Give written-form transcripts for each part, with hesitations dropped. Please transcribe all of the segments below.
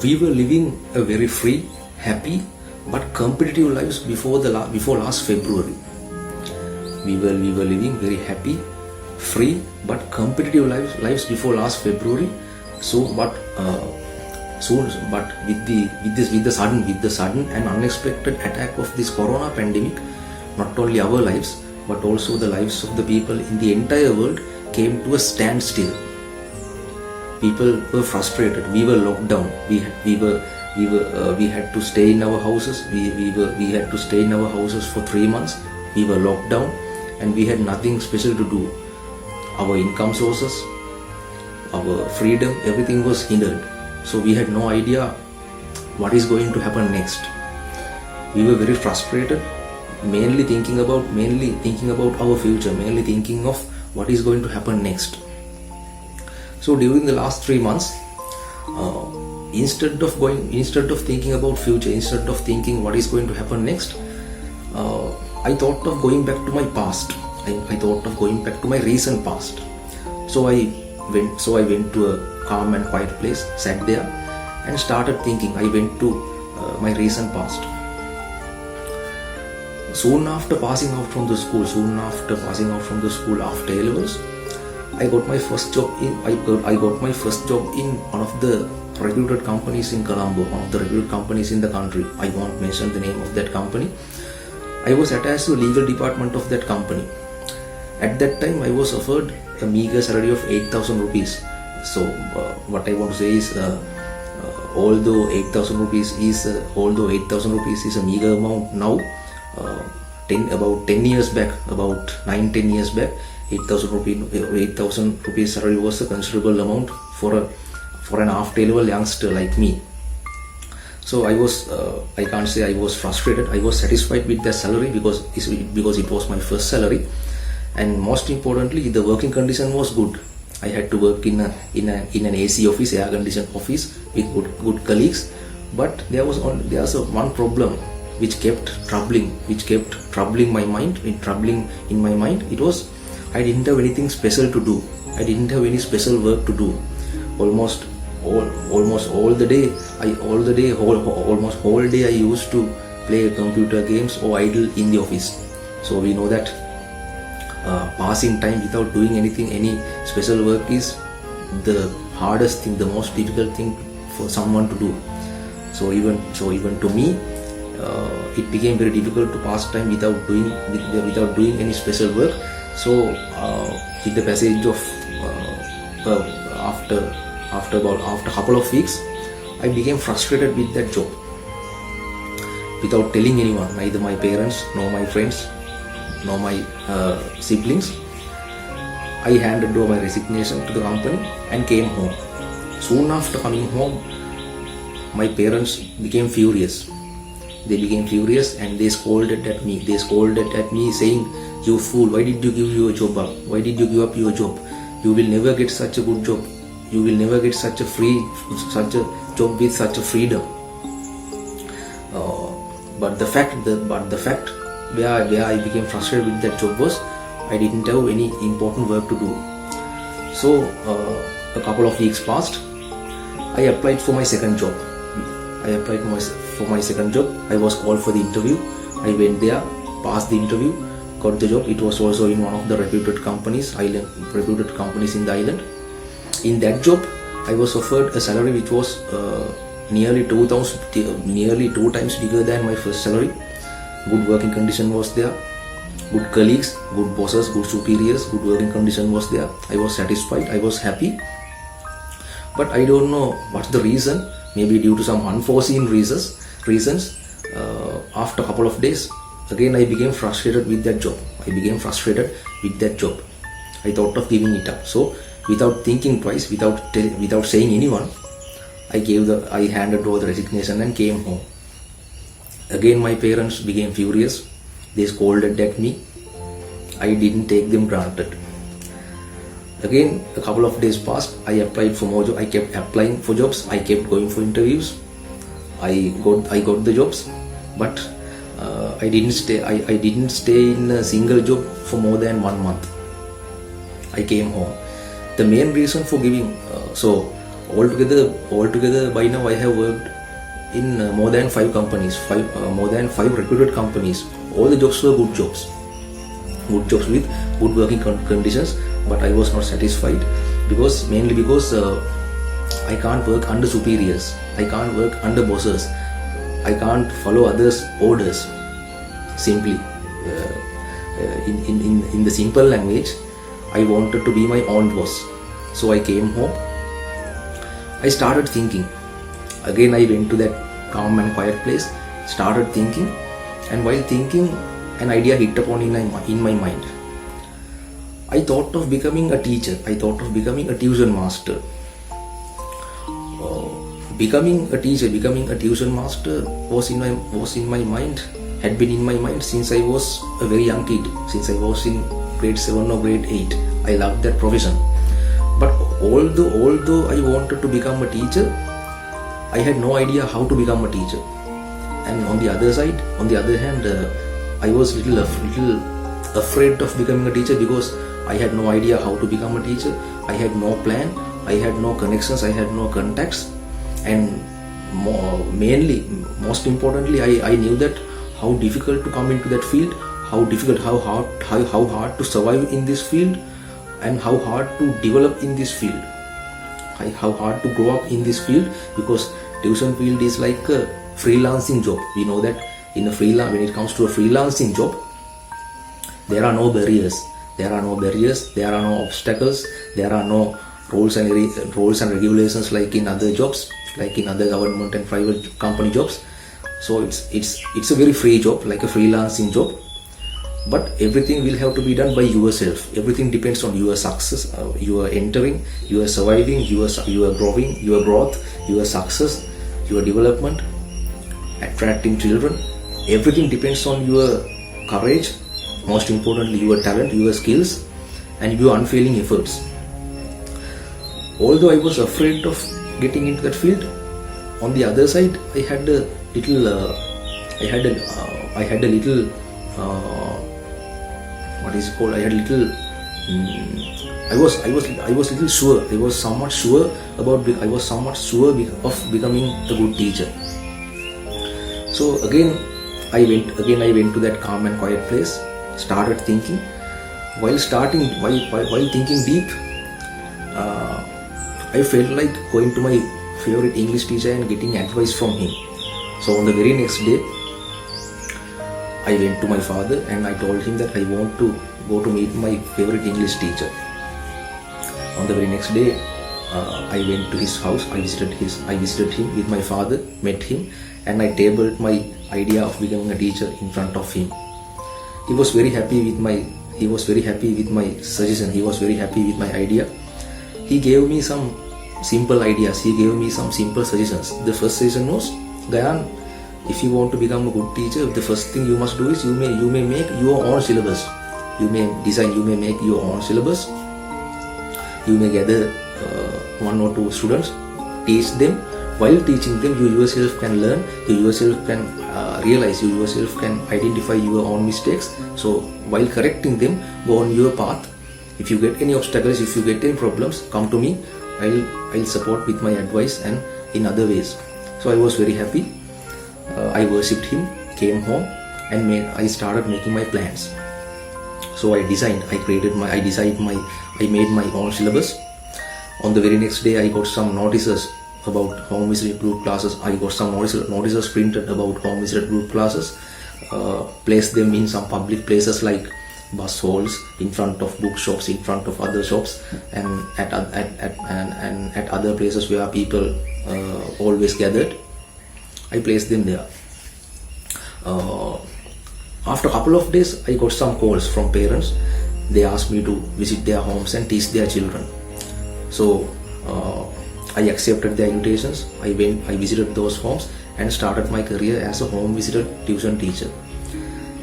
we were living a very free, happy, but competitive lives before last February. We were living very happy, free, but competitive lives before last February. But with the sudden and unexpected attack of this corona pandemic, not only our lives but also the lives of the people in the entire world came to a standstill. People were frustrated. We were locked down. We had to stay in our houses. We had to stay in our houses for 3 months. We were locked down, and we had nothing special to do. Our income sources, our freedom, everything was hindered. So we had no idea what is going to happen next. We were very frustrated, mainly thinking about our future, mainly thinking of what is going to happen next. So during the last 3 months, instead of thinking about future, instead of thinking what is going to happen next, I thought of going back to my past. I thought of going back to my recent past. So I went to a calm and quiet place, sat there, and started thinking. I went to my recent past. Soon after passing out from the school, after A-levels, I got my first job in one of the reputed companies in Colombo, one of the reputed companies in the country. I won't mention the name of that company. I was attached to the legal department of that company. At that time, I was offered a meager salary of 8,000 rupees. So what I want to say is, although 8,000 rupees is a meager amount now, about 10 years back, about 9-10 years back, 8,000 rupees salary was a considerable amount for an after-level youngster like me. So I can't say I was frustrated. I was satisfied with that salary because it was my first salary, and most importantly, the working condition was good. I had to work in an AC office, air conditioned office with good colleagues. But there was one problem which kept troubling my mind. In my mind, it was I didn't have anything special to do. I didn't have any special work to do. Almost all day I used to play computer games or idle in the office. So we know that passing time without doing anything, any special work, is the hardest thing, the most difficult thing for someone to do. So even to me, it became very difficult to pass time without doing any special work. So with the passage of after a couple of weeks, I became frustrated with that job. Without telling anyone, neither my parents, nor my friends, nor my siblings, I handed over my resignation to the company and came home. Soon after coming home, my parents became furious. They became furious and they scolded at me. They scolded at me saying, "You fool, why did you give your job up? Why did you give up your job? You will never get such a good job. You will never get such a job with such a freedom." But the fact where I became frustrated with that job was I didn't have any important work to do. So a couple of weeks passed. I applied for my second job. I was called for the interview. I went there, passed the interview, got the job. It was also in one of the reputed companies in the island. In that job, I was offered a salary which was nearly 2 times bigger than my first salary. Good working condition was there. Good colleagues, good bosses, good superiors, good working condition was there. I was satisfied. I was happy. But I don't know what's the reason. Maybe due to some unforeseen reasons. After a couple of days, again I became frustrated with that job. I thought of giving it up. So without thinking twice, without saying anyone, I handed over the resignation and came home. Again my parents became furious. They scolded at me. I didn't take them granted. Again, a couple of days passed. I applied for more jobs. I kept applying for jobs. I kept going for interviews. I got the jobs, but I didn't stay in a single job for more than 1 month. I came home. The main reason for giving Altogether, by now I have worked in more than 5 companies, more than 5 reputed companies. All the jobs were good jobs with good working conditions, but I was not satisfied mainly because I can't work under superiors, I can't work under bosses, I can't follow others' orders. Simply, in the simple language, I wanted to be my own boss. So I came home. I started thinking. Again, I went to that calm and quiet place, started thinking, and while thinking, an idea hit upon in my mind. I thought of becoming a teacher. I thought of becoming a tuition master. Becoming a teacher, becoming a tuition master was in my mind, had been in my mind since I was a very young kid, since I was in grade 7 or grade 8. I loved that profession. But although I wanted to become a teacher, I had no idea how to become a teacher. And on the other hand, I was little afraid of becoming a teacher because I had no idea how to become a teacher. I had no plan, I had no connections, I had no contacts, and most importantly, I knew that how difficult to come into that field, how hard to survive in this field, and how hard to develop in this field, how hard to grow up in this field, because tuition field is like a freelancing job. We know that when it comes to a freelancing job, there are no barriers, there are no obstacles, there are no rules and regulations like in other jobs, like in other government and private company jobs. So it's a very free job, like a freelancing job, but everything will have to be done by yourself. Everything depends on your success, your entering, your surviving, your growing, your growth, your success, your development, attracting children. Everything depends on your courage, most importantly your talent, your skills, and your unfailing efforts. Although I was afraid of getting into that field, on the other side I had a little I was little sure. I was somewhat sure of becoming a good teacher. So again I went to that calm and quiet place, started thinking. While thinking deep, I felt like going to my favorite English teacher and getting advice from him. So on the very next day, I went to my father and I told him that I want to go to meet my favorite English teacher. On the very next day, I went to his house. I visited him with my father, met him, and I tabled my idea of becoming a teacher in front of him. He was very happy with my suggestion. He was very happy with my idea. He gave me some simple ideas. He gave me some simple suggestions. The first suggestion was, Gayan, if you want to become a good teacher, the first thing you must do is you may make your own syllabus. You may make your own syllabus. You may gather 1 or 2 students, teach them. While teaching them, you yourself can learn, you yourself can realize, you yourself can identify your own mistakes. So while correcting them, go on your path. If you get any obstacles, if you get any problems, come to me. I'll support with my advice and in other ways. So I was very happy. I worshipped him, came home, and I started making my plans. So I made my own syllabus. On the very next day, I got some notices about home visited group classes. I got some notices printed about home visited group classes. Placed them in some public places like bus halls, in front of bookshops, in front of other shops, and at other places where people always gathered. I placed them there. After a couple of days, I got some calls from parents. They asked me to visit their homes and teach their children. So I accepted their invitations. I visited those homes and started my career as a home visited tuition teacher.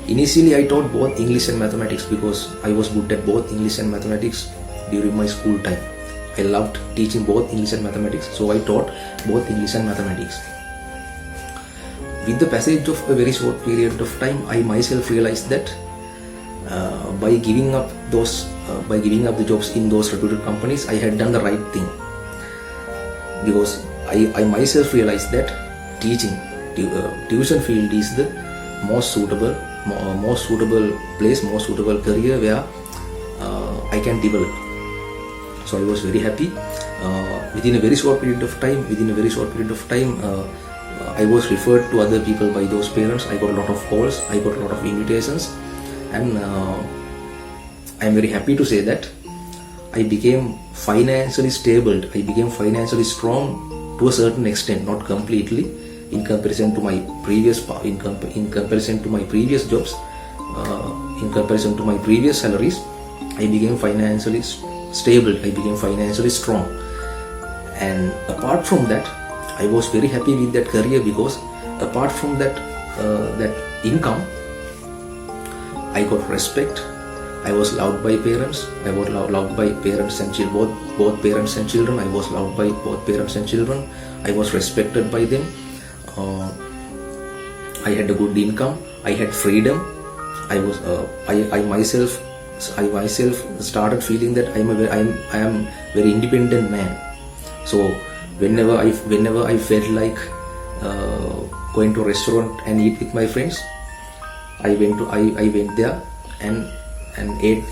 Initially, I taught both English and mathematics because I was good at both English and mathematics during my school time. I loved teaching both English and mathematics, so I taught both English and mathematics. With the passage of a very short period of time, I myself realized that by giving up the jobs in those reputed companies, I had done the right thing. because I myself realized that tuition field is the most suitable place, most suitable career where I can develop. So I was very happy. Within a very short period of time, I was referred to other people by those parents. I got a lot of calls, I got a lot of invitations, and I'm very happy to say that I became financially stable. I became financially strong to a certain extent, not completely, in comparison to my previous jobs, in comparison to my previous salaries. I became financially stable. I became financially strong, and apart from that, I was very happy with that career, because apart from that income, I got respect. I was loved by parents. I was loved by parents and children, both parents and children. I was loved by both parents and children. I was respected by them. I had a good income. I had freedom. I myself started feeling that I am very independent man. So whenever I felt like going to a restaurant and eat with my friends, I went there and ate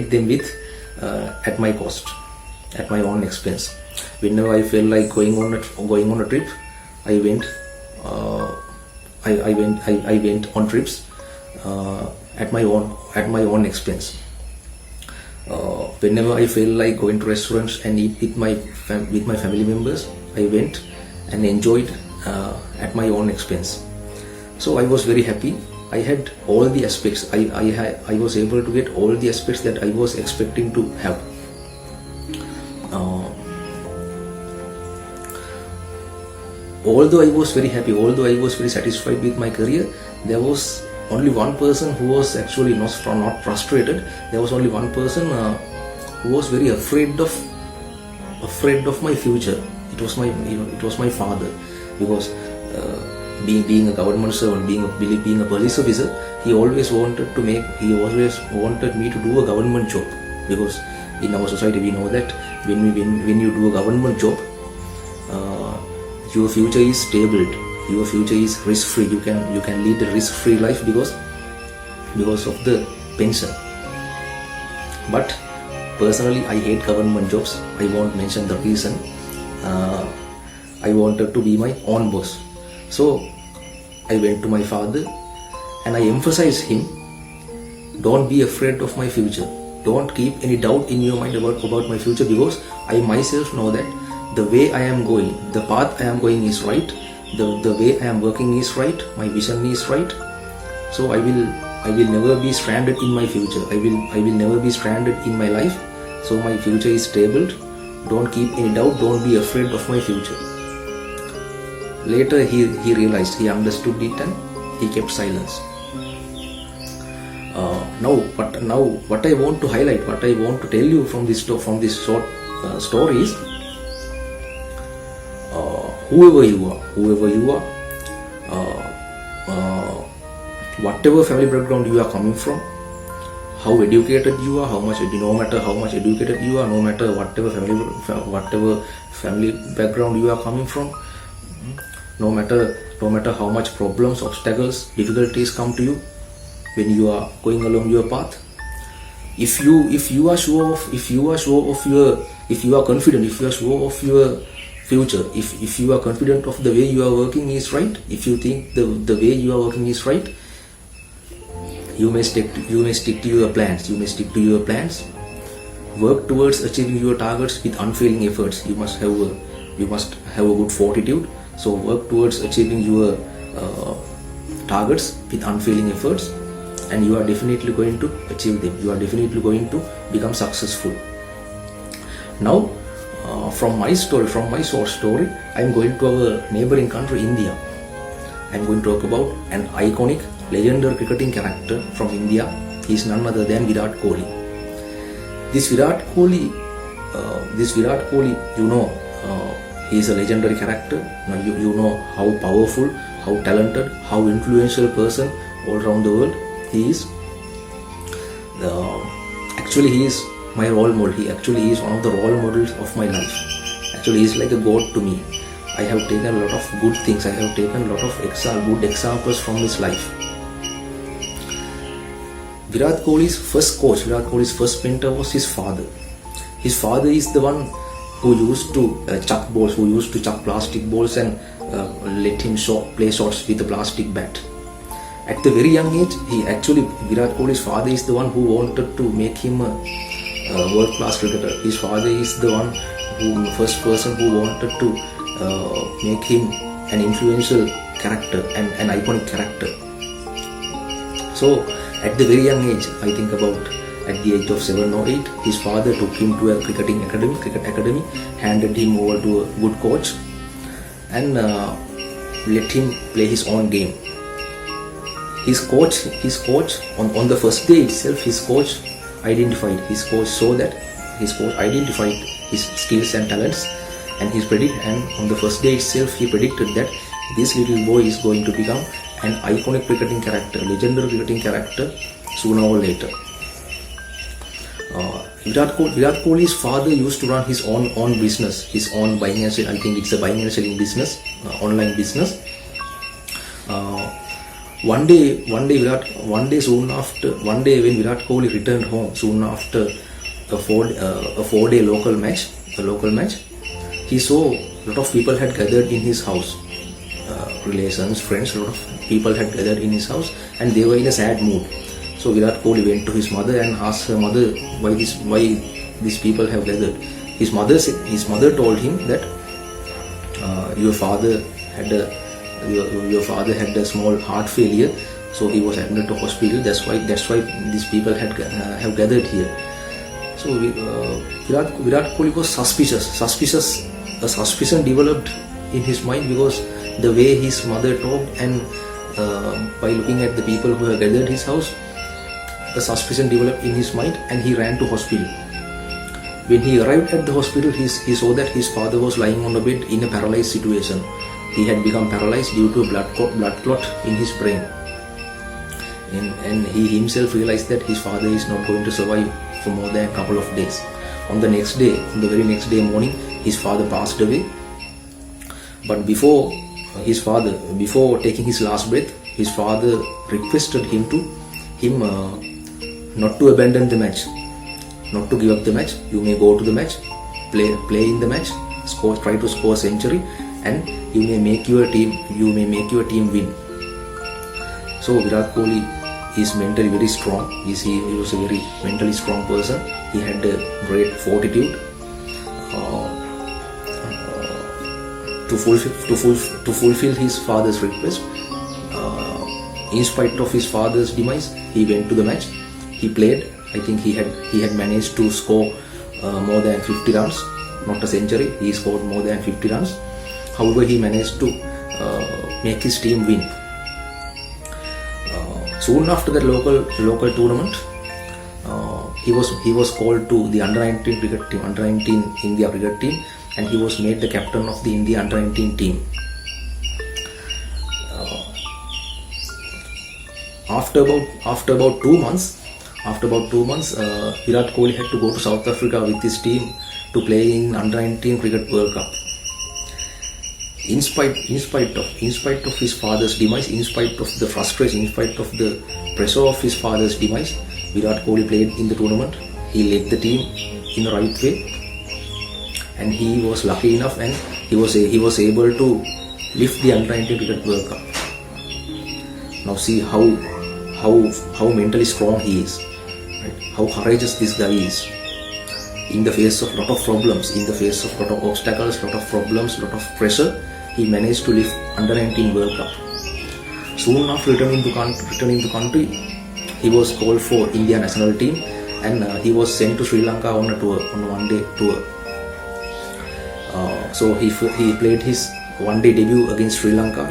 them with at my cost, at my own expense. Whenever I felt like going on a trip, I went on trips at my own expense. Whenever I felt like going to restaurants and eat with my family members, I went and enjoyed at my own expense. So I was very happy. I had all the aspects. I was able to get all the aspects that I was expecting to have. Although I was very happy, although I was very satisfied with my career, there was only one person who was actually not frustrated. There was only one person who was very afraid of my future. It was my father, because being a government servant, being a police officer, he always wanted me to do a government job, because in our society we know that when you do a government job, your future is stable, your future is risk-free. You can lead a risk-free life because of the pension. But personally, I hate government jobs. I won't mention the reason. I wanted to be my own boss. So I went to my father and I emphasized him, don't be afraid of my future. Don't keep any doubt in your mind about my future, because I myself know that the way I am going, the path I am going is right. The way I am working is right. My vision is right. So I will never be stranded in my future. I will never be stranded in my life. So my future is stable. Don't keep any doubt. Don't be afraid of my future. Later he realized, he understood it, and he kept silence. Now what I want to highlight, what I want to tell you from this short story is, whoever you are, whatever family background you are coming from, how educated you are, no matter how much educated you are, no matter whatever family background you are coming from, no matter how much problems, obstacles, difficulties come to you when you are going along your path, if you are confident, if you are sure of your future, if you are confident of the way you are working is right, if you think the way you are working is right, you may stick to your plans. Work towards achieving your targets with unfailing efforts. You must have a good fortitude. So work towards achieving your targets with unfailing efforts, and you are definitely going to achieve them. You are definitely going to become successful. Now, from my short story, I am going to our neighboring country, India. I am going to talk about an iconic, legendary cricketing character from India. He is none other than Virat Kohli. This Virat Kohli, he is a legendary character. Now you know how powerful, how talented, how influential person all around the world he is. Actually, he is my role model. He actually is one of the role models of my life. Actually, he's like a god to me. I have taken a lot of good things. I have taken a lot of good examples from his life. Virat Kohli's first coach, Virat Kohli's first mentor was his father. His father is the one who used to chuck balls, who used to chuck plastic balls and let him play shots with a plastic bat. At the very young age, Virat Kohli's father is the one who wanted to make him a world-class cricketer. His father is the first person who wanted to make him an influential character and an iconic character. So, at the very young age, I think about at the age of 7 or 8, his father took him to a cricket academy, handed him over to a good coach, and let him play his own game. His coach on the first day itself, his coach identified his skills and talents, and on the first day itself he predicted that this little boy is going to become an iconic cricketing character, legendary cricketing character sooner or later. Virat Kohli's father used to run his own business, his own buying and selling. I think it's a buying and selling business, online business. One day when Virat Kohli returned home soon after a 4-day local match, he saw a lot of people had gathered in his house, relations, friends. A lot of people had gathered in his house, and they were in a sad mood. So Virat Kohli went to his mother and asked her mother why these people have gathered. His mother told him that your father had a small heart failure, so he was admitted to hospital. That's why these people have gathered here. So Virat Kohli was suspicious. A suspicion developed in his mind because the way his mother talked, and by looking at the people who had gathered his house, a suspicion developed in his mind, and he ran to hospital. When he arrived at the hospital, he saw that his father was lying on a bed in a paralyzed situation. He had become paralyzed due to a blood clot in his brain, and he himself realized that his father is not going to survive for more than a couple of days. On the very next day morning, his father passed away. But before taking his last breath, his father requested him not to abandon the match, not to give up the match. You may go to the match, play in the match, try to score a century, and you may make your team win. So Virat Kohli is mentally very strong. He was a very mentally strong person. He had a great fortitude to fulfill his father's request. In spite of his father's demise, he went to the match. He played. I think he had managed to score more than 50 runs, not a century. He scored more than 50 runs. However, he managed to make his team win. Soon after that local tournament, he was called to the under-19 cricket team, under-19 India cricket team, and he was made the captain of the India under-19 team. After about 2 months, Virat Kohli had to go to South Africa with his team to play in under-19 Cricket World Cup. In spite of his father's demise, in spite of the frustration, in spite of the pressure of his father's demise, Virat Kohli played in the tournament. He led the team in the right way, and he was lucky enough, and he was able to lift the under-19 Cricket World Cup. Now see how mentally strong he is, right? How courageous this guy is. In the face of lot of problems, in the face of lot of obstacles, lot of problems, lot of pressure, he managed to lift under-19 World Cup. Soon after returning to country, he was called for India national team, and he was sent to Sri Lanka on a one-day tour. So he played his one-day debut against Sri Lanka.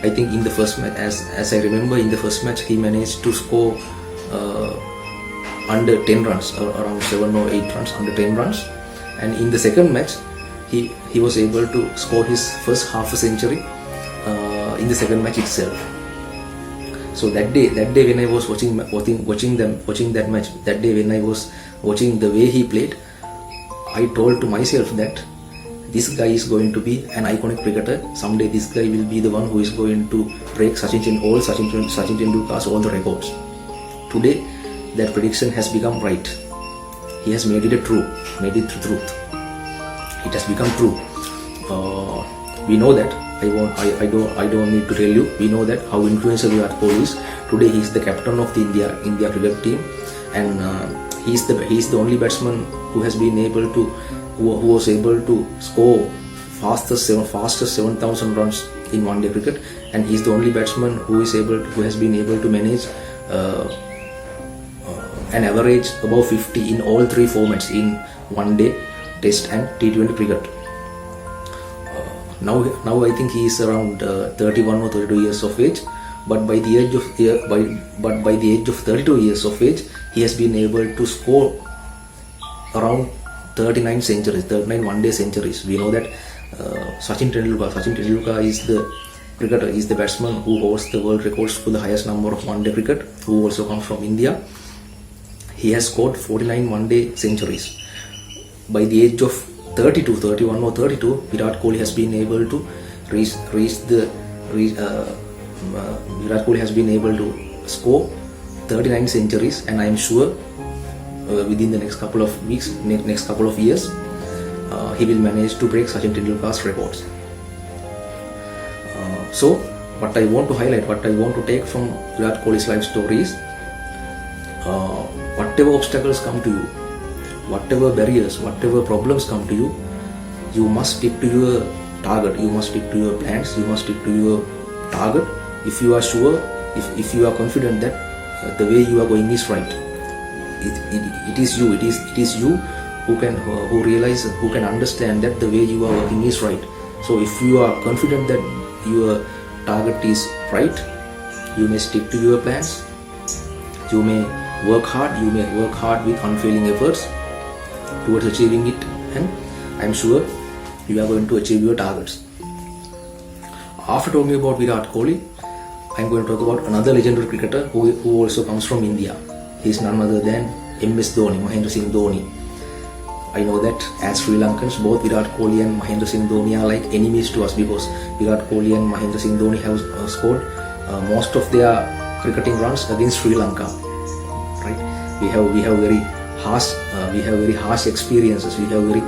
I think in the first match, as I remember, in the first match he managed to score under 10 runs, around 7 or 8 runs, under 10 runs. And in the second match, he was able to score his first half a century in the second match itself. So that day when I was watching that match, that day when I was watching the way he played, I told to myself that this guy is going to be an iconic cricketer. Someday this guy will be the one who is going to break Sachin Tendulkar's all the records. Today that prediction has become right. He has made it truth. It has become true. We know that. I don't need to tell you. We know that how influential Virat Kohli is. Today he is the captain of the India cricket team, and he is the only batsman who has been able to who was able to score fastest 7,000 runs in one day cricket, and he is the only batsman who has been able to manage an average above 50 in all three formats in one day, Test and T20 cricket. Now I think he is around 31 or 32 years of age, but by the age of 32 years of age, he has been able to score around 39 one day centuries. We know that Sachin Tendulkar is the cricketer, is the batsman who holds the world records for the highest number of one day cricket, who also comes from India. He has scored 49 one day centuries. By the age of 31 or 32, Virat Kohli has been able to Virat Kohli has been able to score 39 centuries, and I am sure within the next couple of weeks, next couple of years, he will manage to break Sachin Tendulkar's records. So what I want to highlight, what I want to take from Virat Kohli's life story is, whatever obstacles come to you, whatever barriers, whatever problems come to you, you must stick to your target, you must stick to your plans, you must stick to your target. If you are sure, if you are confident that the way you are going is right, it is you who can understand that the way you are working is right. So if you are confident that your target is right, you may stick to your plans, you may work hard with unfailing efforts towards achieving it, and I am sure you are going to achieve your targets. After talking about Virat Kohli, I am going to talk about another legendary cricketer who also comes from India. He is none other than MS Dhoni, Mahendra Singh Dhoni. I know that as Sri Lankans, both Virat Kohli and Mahendra Singh Dhoni are like enemies to us, because Virat Kohli and Mahendra Singh Dhoni have scored most of their cricketing runs against Sri Lanka. Right? We have very harsh experiences. We have very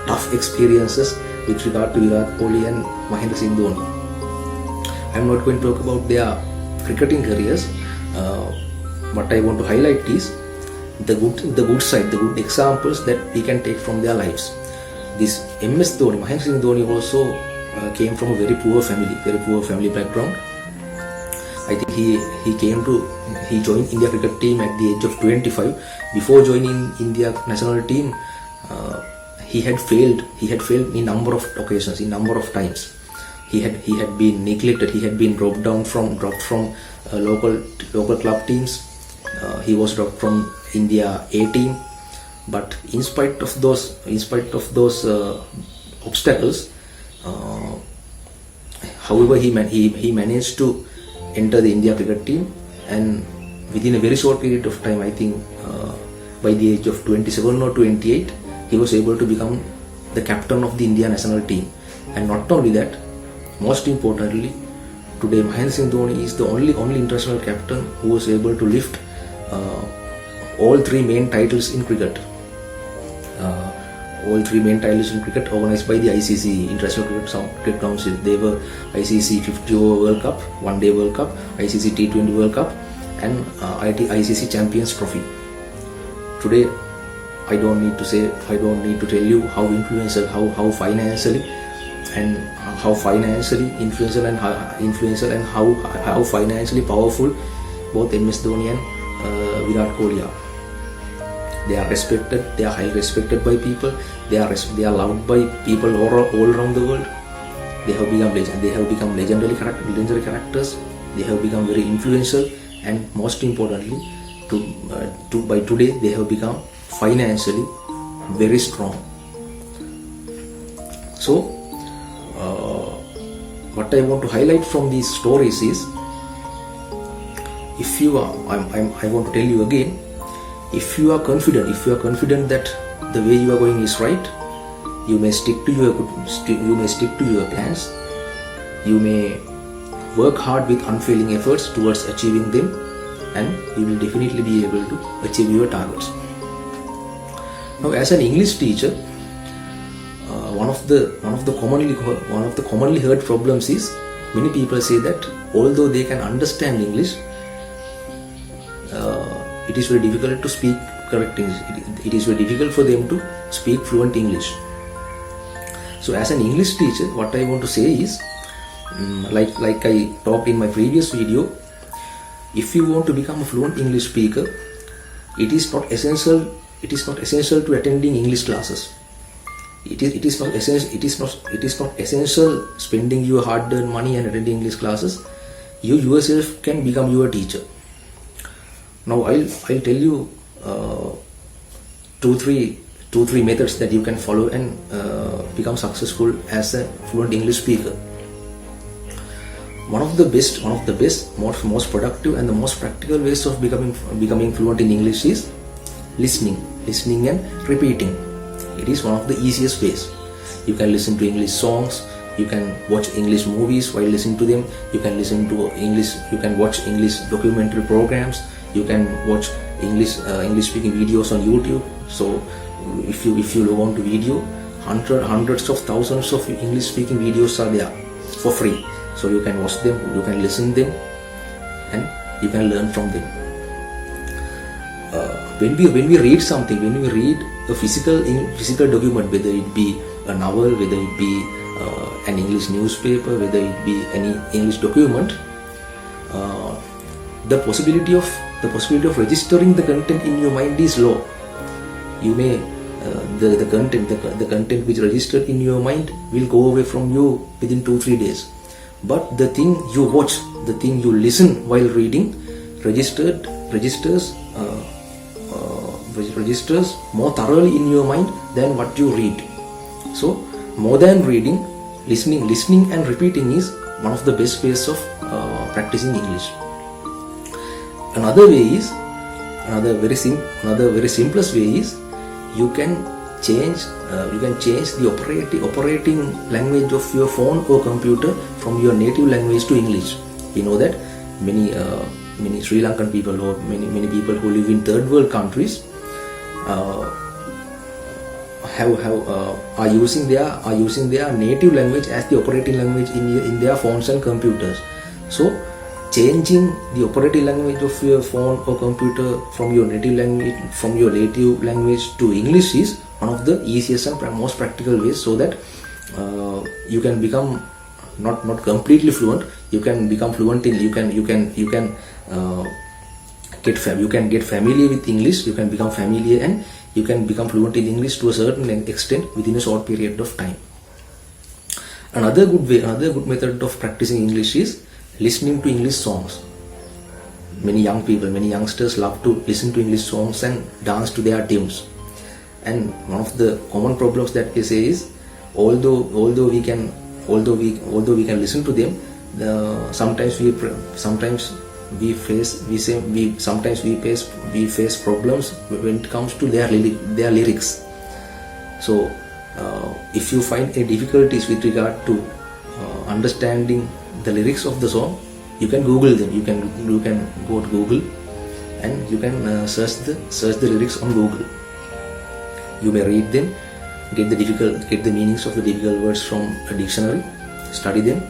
tough experiences with regard to Virat Kohli and Mahendra Singh Dhoni. I am not going to talk about their cricketing careers. What I want to highlight is the good side, the good examples that we can take from their lives. This MS Dhoni, Mahendra Singh Dhoni, also came from a very poor family background. I think he joined India cricket team at the age of 25. Before joining India national team, he had failed in number of occasions, in number of times. He had been neglected. He had been dropped from local club teams. He was dropped from India A team. But in spite of those obstacles, however, he managed to enter the India cricket team, and within a very short period of time, I think by the age of 27 or 28, he was able to become the captain of the India national team. And not only that, most importantly, today Mahendra Singh Dhoni is the only international captain who was able to lift all three main titles in cricket. All three main titles in cricket organized by the ICC, International Cricket Council. They were ICC 50 over World Cup, One Day World Cup, ICC T20 World Cup, and ICC Champions Trophy. Today, I don't need to tell you how influential, how financially influential and how financially powerful both MS Dhoni and Virat Kohli are. They are respected. They are highly respected by people. They are loved by people all around the world. They have become legendary characters. They have become very influential, and most importantly, by today they have become financially very strong. So, what I want to highlight from these stories is, if you are, I want to tell you again, if you are confident that the way you are going is right, You may stick to your plans. You may work hard with unfailing efforts towards achieving them, and you will definitely be able to achieve your targets. Now, as an English teacher, one of the commonly heard problems is many people say that although they can understand English, it is very difficult to speak correct English. It is very difficult for them to speak fluent English. So, as an English teacher, what I want to say is, like I talked in my previous video, if you want to become a fluent English speaker, it is not essential to attending English classes. It is not essential spending your hard-earned money and attending English classes. You yourself can become your teacher. Now I'll tell you two three methods that you can follow and become successful as a fluent English speaker. One of the best, most productive and the most practical ways of becoming fluent in English is listening and repeating. It is one of the easiest ways. You can listen to English songs. You can watch English movies while listening to them. You can watch English documentary programs. You can watch English speaking videos on YouTube. So if you log on to video, hundreds of thousands of English speaking videos are there for free. So you can watch them, you can listen them, and you can learn from them. When we read something, when we read a physical document, whether it be a novel, whether it be an English newspaper, whether it be any English document, the possibility of registering the content in your mind is low. You may the content which registered in your mind will go away from you within 2-3 days. But the thing you watch, the thing you listen while reading, registers more thoroughly in your mind than what you read. So more than reading, listening and repeating is one of the best ways of practicing English. Another very simplest way is you can change the operating language of your phone or computer from your native language to English. We know that many Sri Lankan people or many people who live in third world countries are using their native language as the operating language in their phones and computers. So changing the operating language of your phone or computer from your native language to English is one of the easiest and most practical ways, so that you can become not completely fluent. You can become fluent in you can get familiar with English. You can become familiar and you can become fluent in English to a certain extent within a short period of time. Another good method of practicing English is listening to English songs. Many youngsters love to listen to English songs and dance to their tunes. And one of the common problems that we say is, although we can listen to them, sometimes we face problems when it comes to their lyrics. So if you find any difficulties with regard to understanding the lyrics of the song, you can Google them. You can go to Google and you can search the lyrics on Google. You may read them, get the meanings of the difficult words from a dictionary, study them,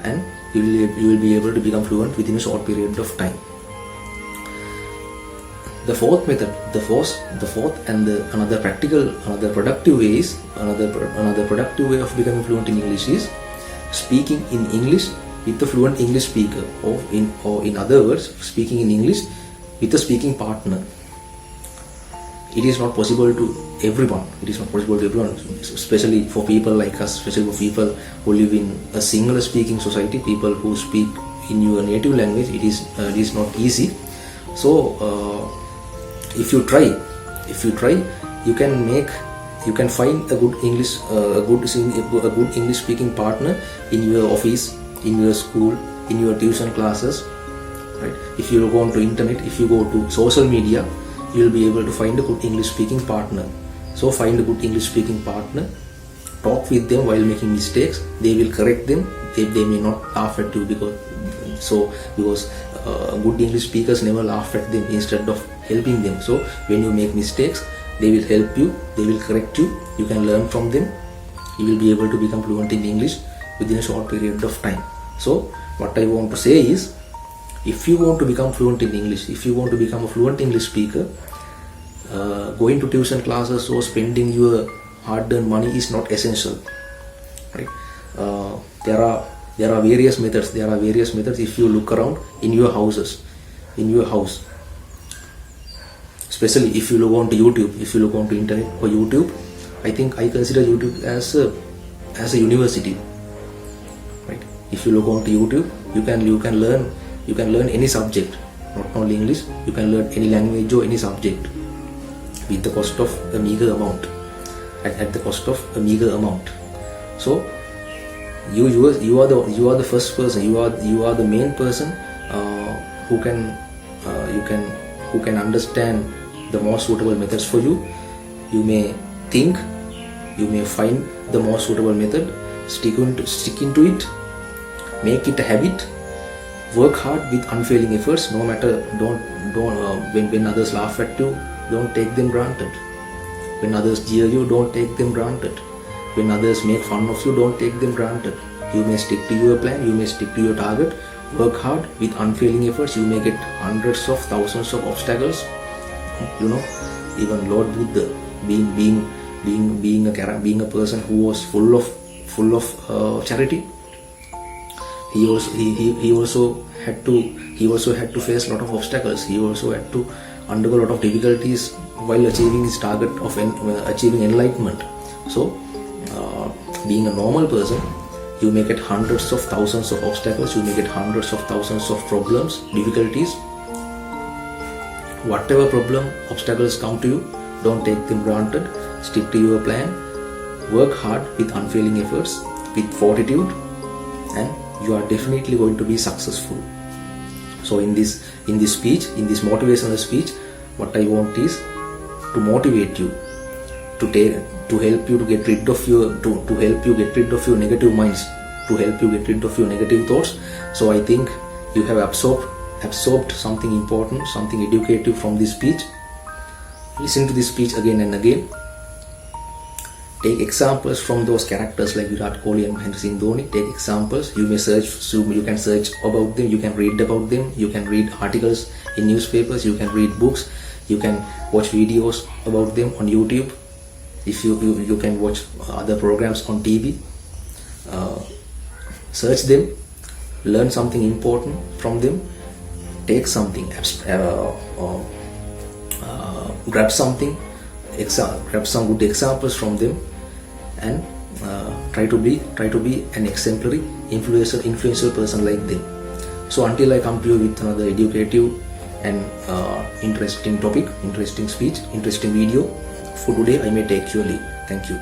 and you will be able to become fluent within a short period of time. The fourth method, and another productive way of becoming fluent in English is speaking in English with a fluent English speaker, or in other words, speaking in English with a speaking partner. It is not possible to everyone, especially for people like us, especially for people who live in a single speaking society, people who speak in your native language. It is not easy. So if you try, you can find a good English speaking partner in your office, in your school, in your tuition classes, right? If you go on to internet, if you go to social media, you will be able to find a good English speaking partner. So find a good English speaking partner, talk with them while making mistakes. They will correct them. They may not laugh at you because good English speakers never laugh at them instead of helping them. So when you make mistakes, they will help you, they will correct you, you can learn from them, you will be able to become fluent in English within a short period of time. So what I want to say is, if you want to become fluent in English, if you want to become a fluent English speaker, going to tuition classes or spending your hard-earned money is not essential, right? There are various methods. If you look around in your house, especially if you look onto YouTube, if you look onto internet or YouTube, I consider YouTube as a university, right? If you look onto YouTube, you can learn any subject, not only English. You can learn any language or any subject with the cost of a meager amount. At the cost of a meager amount. So you are the first person. You are the main person who can understand the most suitable methods for you. You may think, you may find the most suitable method, stick into it, make it a habit, work hard with unfailing efforts. No matter, when others laugh at you, don't take them granted. When others jeer you, don't take them granted. When others make fun of you, don't take them granted. You may stick to your plan, you may stick to your target, work hard with unfailing efforts. You may get hundreds of thousands of obstacles. Even Lord Buddha, being a person who was full of charity, he also had to face a lot of obstacles. He also had to undergo a lot of difficulties while achieving his target of achieving enlightenment. So being a normal person, you may get hundreds of thousands of obstacles, you may get hundreds of thousands of problems, difficulties. Whatever problem, obstacles come to you, don't take them granted. Stick to your plan, work hard with unfailing efforts, with fortitude, and you are definitely going to be successful. So in this motivational speech, what I want is to motivate you, to help you to get rid of your negative minds, to help you get rid of your negative thoughts. So I think you have absorbed something important, something educative from this speech. Listen to this speech again and again. Take examples from those characters like Virat Kohli and Mahendra Singh Dhoni. Take examples. You can search about them. You can read about them. You can read articles in newspapers. You can read books. You can watch videos about them on YouTube. If you can watch other programs on TV. Search them. Learn something important from them. Take something. Grab something. Grab some good examples from them. And try to be an exemplary, influential person like them. So until I come to you with another educative and interesting topic, interesting speech, interesting video, for today I may take your leave. Thank you.